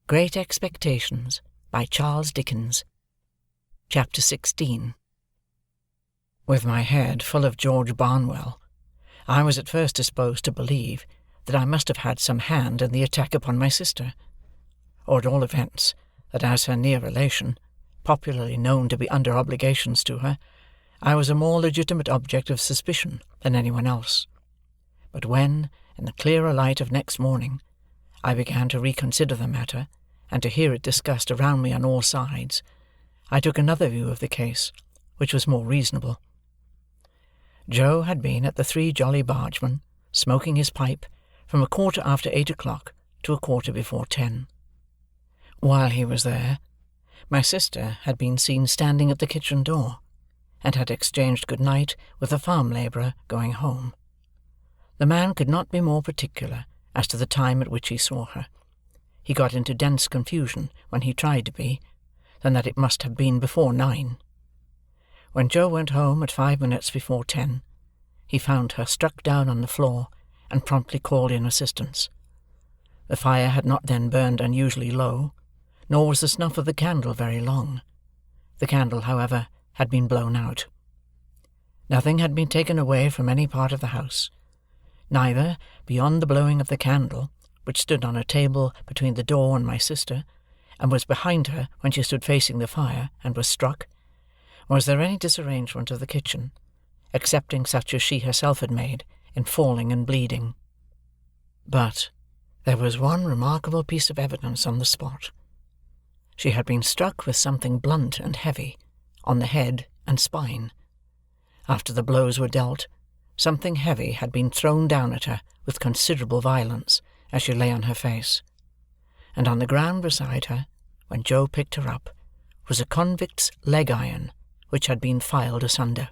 Great Expectations, by Charles Dickens. Chapter 16. With my head full of George Barnwell, I was at first disposed to believe that I must have had some hand in the attack upon my sister, or at all events, that as her near relation, popularly known to be under obligations to her, I was a more legitimate object of suspicion than anyone else. But when, in the clearer light of next morning, I began to reconsider the matter, and to hear it discussed around me on all sides, I took another view of the case, which was more reasonable. Joe had been at the Three Jolly Bargemen, smoking his pipe, from 8:15 o'clock to 10:15. While he was there, my sister had been seen standing at the kitchen door, and had exchanged good night with a farm labourer going home. The man could not be more particular as to the time at which he saw her. He got into dense confusion when he tried to be, than that it must have been before 9. When Joe went home at 5 minutes before 10, he found her struck down on the floor, and promptly called in assistance. The fire had not then burned unusually low, nor was the snuff of the candle very long. The candle, however, had been blown out. Nothing had been taken away from any part of the house. Neither, beyond the blowing of the candle, which stood on a table between the door and my sister, and was behind her when she stood facing the fire and was struck, was there any disarrangement of the kitchen, excepting such as she herself had made in falling and bleeding. But there was one remarkable piece of evidence on the spot. She had been struck with something blunt and heavy, on the head and spine. After the blows were dealt, something heavy had been thrown down at her with considerable violence as she lay on her face, and on the ground beside her, when Joe picked her up, was a convict's leg-iron, which had been filed asunder.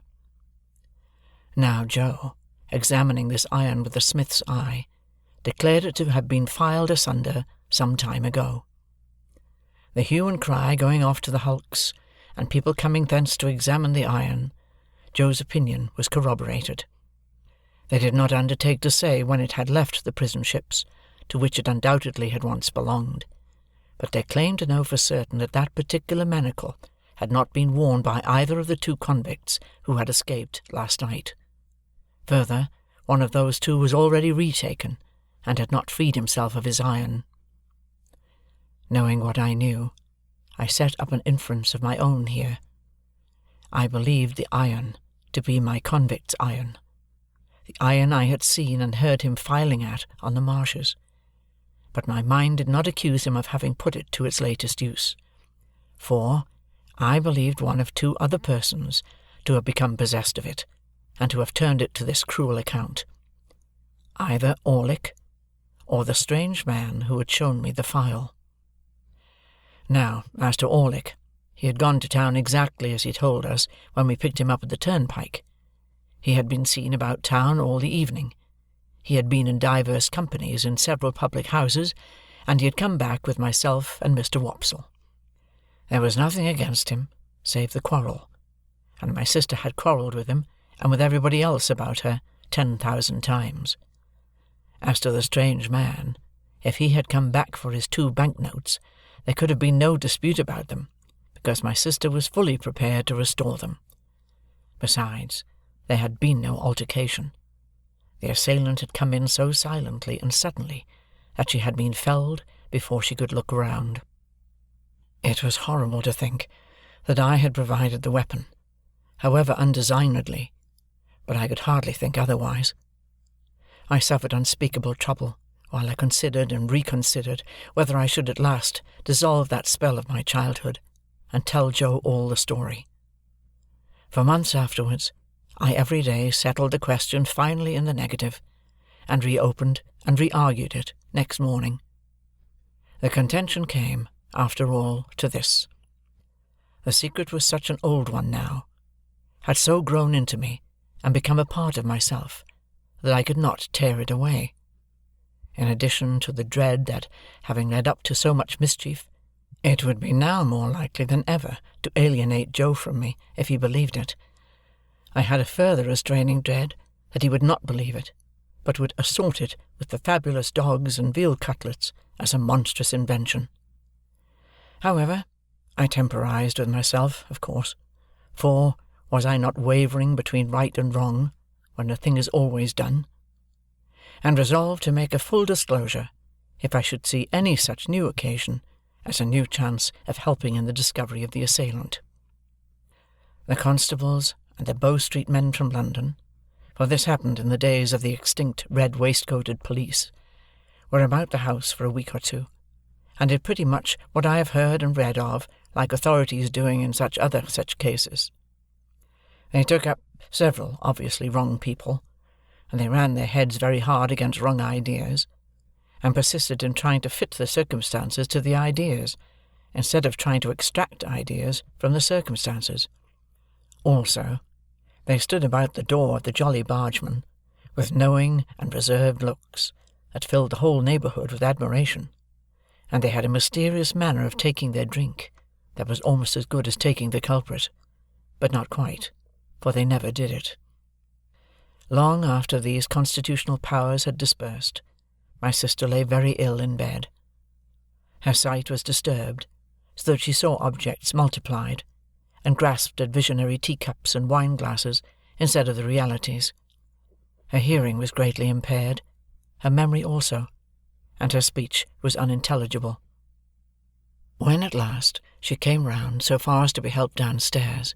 Now Joe, examining this iron with a smith's eye, declared it to have been filed asunder some time ago. The hue and cry going off to the hulks, and people coming thence to examine the iron, Joe's opinion was corroborated. They did not undertake to say when it had left the prison ships, to which it undoubtedly had once belonged, but they claimed to know for certain that that particular manacle had not been worn by either of the 2 convicts who had escaped last night. Further, one of those 2 was already retaken, and had not freed himself of his iron. Knowing what I knew, I set up an inference of my own here. I believed the iron to be my convict's iron, the iron I had seen and heard him filing at on the marshes, but my mind did not accuse him of having put it to its latest use, for I believed one of 2 other persons to have become possessed of it, and to have turned it to this cruel account, either Orlick, or the strange man who had shown me the file. Now, as to Orlick, he had gone to town exactly as he told us when we picked him up at the turnpike. He had been seen about town all the evening. He had been in divers companies in several public houses, and he had come back with myself and Mr. Wopsle. There was nothing against him, save the quarrel, and my sister had quarrelled with him, and with everybody else about her 10,000 times. As to the strange man, if he had come back for his 2 banknotes, there could have been no dispute about them, because my sister was fully prepared to restore them. Besides, there had been no altercation. The assailant had come in so silently and suddenly that she had been felled before she could look round. It was horrible to think that I had provided the weapon, however undesignedly, but I could hardly think otherwise. I suffered unspeakable trouble while I considered and reconsidered whether I should at last dissolve that spell of my childhood and tell Joe all the story. For months afterwards, I every day settled the question finally in the negative, and reopened and re-argued it next morning. The contention came, after all, to this. The secret was such an old one now, had so grown into me and become a part of myself, that I could not tear it away. In addition to the dread that, having led up to so much mischief, it would be now more likely than ever to alienate Joe from me if he believed it, I had a further restraining dread that he would not believe it, but would assort it with the fabulous dogs and veal cutlets as a monstrous invention. However, I temporized with myself, of course, for was I not wavering between right and wrong when a thing is always done? And resolved to make a full disclosure if I should see any such new occasion as a new chance of helping in the discovery of the assailant. The constables and the Bow Street men from London, for this happened in the days of the extinct red-waistcoated police, were about the house for a week or two, and did pretty much what I have heard and read of, like authorities doing in such cases. They took up several obviously wrong people, and they ran their heads very hard against wrong ideas, and persisted in trying to fit the circumstances to the ideas, instead of trying to extract ideas from the circumstances. Also, they stood about the door of the Jolly Bargeman, with knowing and reserved looks, that filled the whole neighbourhood with admiration, and they had a mysterious manner of taking their drink, that was almost as good as taking the culprit, but not quite, for they never did it. Long after these constitutional powers had dispersed, my sister lay very ill in bed. Her sight was disturbed, so that she saw objects multiplied, and grasped at visionary teacups and wine-glasses instead of the realities. Her hearing was greatly impaired, her memory also, and her speech was unintelligible. When at last she came round so far as to be helped downstairs,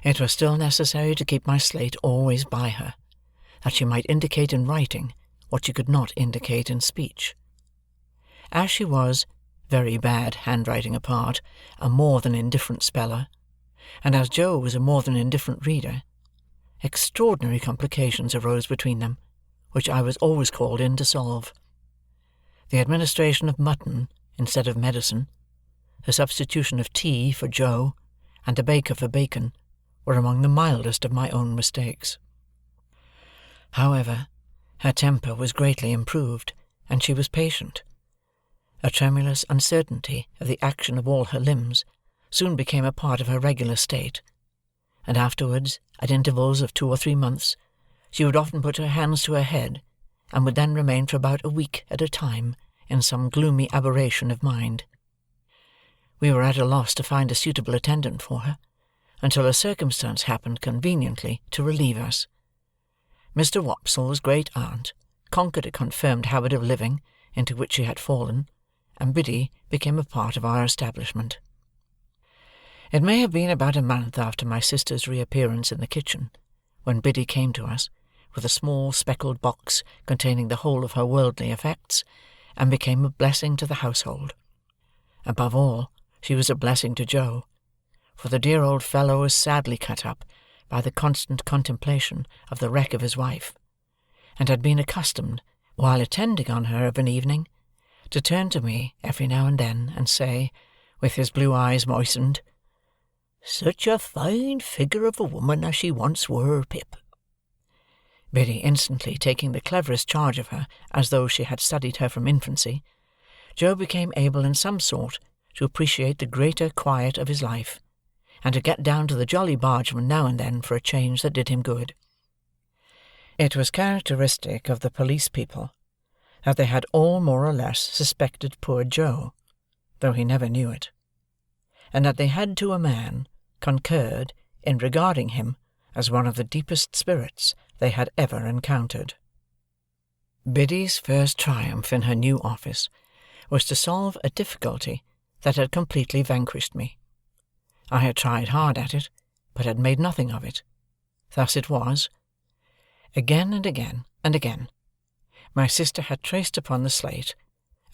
it was still necessary to keep my slate always by her, that she might indicate in writing what she could not indicate in speech. As she was, very bad handwriting apart, a more than indifferent speller, and as Joe was a more than indifferent reader, extraordinary complications arose between them, which I was always called in to solve. The administration of mutton instead of medicine, the substitution of tea for Joe, and the baker for bacon, were among the mildest of my own mistakes. However, her temper was greatly improved, and she was patient. A tremulous uncertainty of the action of all her limbs soon became a part of her regular state, and afterwards, at intervals of 2 or 3 months, she would often put her hands to her head, and would then remain for about a week at a time in some gloomy aberration of mind. We were at a loss to find a suitable attendant for her, until a circumstance happened conveniently to relieve us. Mr. Wopsle's great-aunt conquered a confirmed habit of living into which she had fallen, and Biddy became a part of our establishment. It may have been about a month after my sister's reappearance in the kitchen, when Biddy came to us, with a small speckled box containing the whole of her worldly effects, and became a blessing to the household. Above all, she was a blessing to Joe, for the dear old fellow was sadly cut up by the constant contemplation of the wreck of his wife, and had been accustomed, while attending on her of an evening, to turn to me every now and then and say, with his blue eyes moistened, "Such a fine figure of a woman as she once were, Pip." Biddy instantly taking the cleverest charge of her, as though she had studied her from infancy, Joe became able in some sort to appreciate the greater quiet of his life, and to get down to the Jolly Bargeman now and then for a change that did him good. It was characteristic of the police people that they had all more or less suspected poor Joe, though he never knew it, and that they had to a man concurred in regarding him as one of the deepest spirits they had ever encountered. Biddy's first triumph in her new office was to solve a difficulty that had completely vanquished me. I had tried hard at it, but had made nothing of it. Thus it was. Again and again and again, my sister had traced upon the slate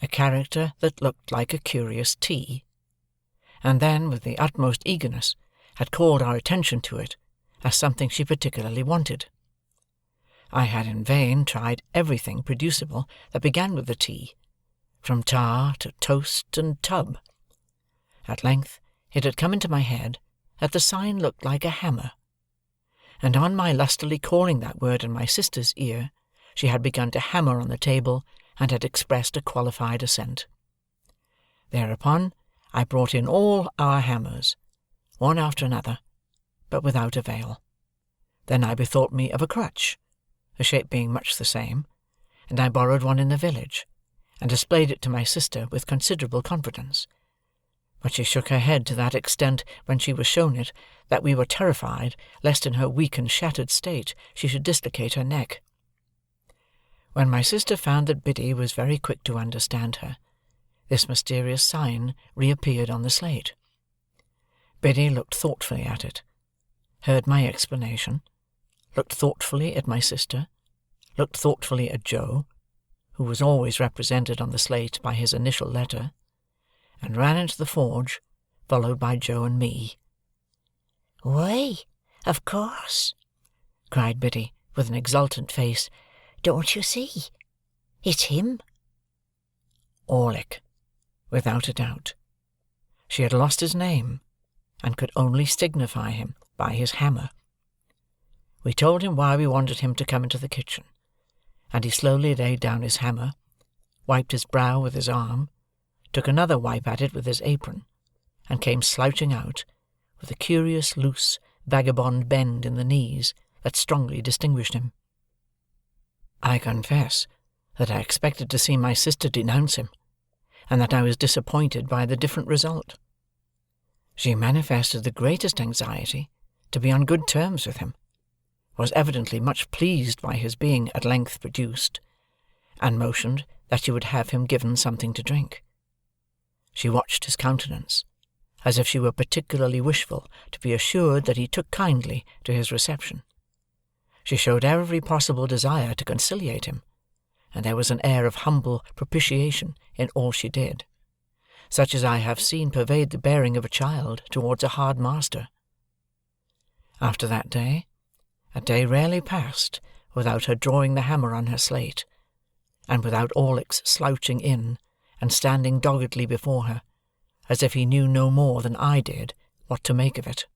a character that looked like a curious T, and then, with the utmost eagerness, had called our attention to it as something she particularly wanted. I had in vain tried everything producible that began with the T, from tar to toast and tub. At length it had come into my head that the sign looked like a hammer, and on my lustily calling that word in my sister's ear, she had begun to hammer on the table, and had expressed a qualified assent. Thereupon I brought in all our hammers, one after another, but without avail. Then I bethought me of a crutch, the shape being much the same, and I borrowed one in the village, and displayed it to my sister with considerable confidence. but she shook her head to that extent when she was shown it, that we were terrified lest in her weak and shattered state she should dislocate her neck. When my sister found that Biddy was very quick to understand her, this mysterious sign reappeared on the slate. Biddy looked thoughtfully at it, heard my explanation, looked thoughtfully at my sister, looked thoughtfully at Joe, who was always represented on the slate by his initial letter, and ran into the forge, followed by Joe and me. "Why, of course," cried Biddy, with an exultant face. "Don't you see? It's him." Orlick, without a doubt. She had lost his name, and could only signify him by his hammer. We told him why we wanted him to come into the kitchen, and he slowly laid down his hammer, wiped his brow with his arm, took another wipe at it with his apron, and came slouching out, with a curious loose, vagabond bend in the knees that strongly distinguished him. I confess that I expected to see my sister denounce him, and that I was disappointed by the different result. She manifested the greatest anxiety to be on good terms with him, was evidently much pleased by his being at length produced, and motioned that she would have him given something to drink. She watched his countenance, as if she were particularly wishful to be assured that he took kindly to his reception. She showed every possible desire to conciliate him, and there was an air of humble propitiation in all she did, such as I have seen pervade the bearing of a child towards a hard master. After that day, a day rarely passed without her drawing the hammer on her slate, and without Orlick's slouching in and standing doggedly before her, as if he knew no more than I did what to make of it.